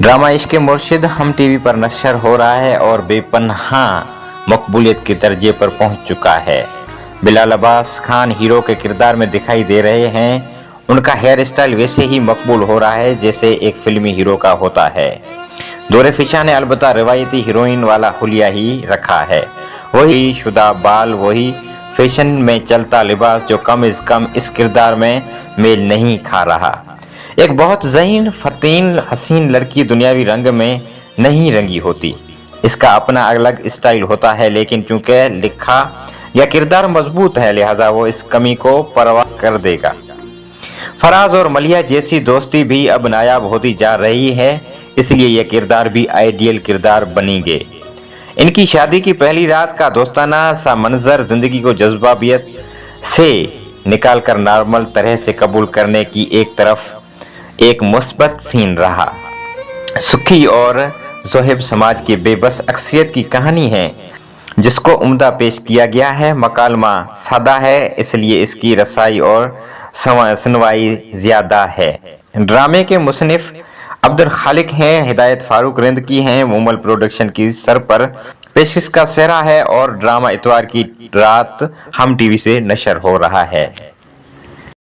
Drama इश्क मुर्शिद हम टीवी पर नशर हो रहा है और बेपनाह मकबूलियत के दर्जे पर पहुंच चुका है। बिलाल अब्बास खान हीरो के किरदार में दिखाई दे रहे हैं। उनका हेयर स्टाइल वैसे ही मकबूल हो रहा है जैसे एक फिल्मी हीरो का होता है। दौरे फिशा ने अलबत्ता रिवायती हीरोइन वाला हुलिया ही रखा है। वही शुदा बाल, वही फैशन में चलता लिबास जो कम से कम इस किरदार में मेल नहीं खा रहा। एक बहुत ज़हीन फतीन हसीन लड़की दुनियावी रंग में नहीं रंगी होती। इसका अपना अलग स्टाइल होता है, लेकिन चूंकि लिखा या किरदार मजबूत है लिहाजा वो इस कमी को परवाह कर देगा। फराज और मलिया जैसी दोस्ती भी अब नायाब होती जा रही है, इसलिए यह किरदार भी आइडियल किरदार बनेंगे। इनकी शादी की पहली रात का दोस्ताना सा मंजर जिंदगी को जज्बाबियत से निकालकर नॉर्मल तरह से कबूल करने की एक तरफ एक मुस्बत सीन रहा। सुखी और जोहेब समाज की बेबस अक्सियत की कहानी है जिसको उम्दा पेश किया गया है। मकालमा सादा है, इसलिए इसकी रसाई और सुनवाई ज्यादा है। ड्रामे के मुसनिफ अब्दुल खालिक हैं, हिदायत फारूक रिंद की हैं, मुमल प्रोडक्शन की सर पर पेशिश का सेहरा है और ड्रामा इतवार की रात हम टीवी से नशर हो रहा है।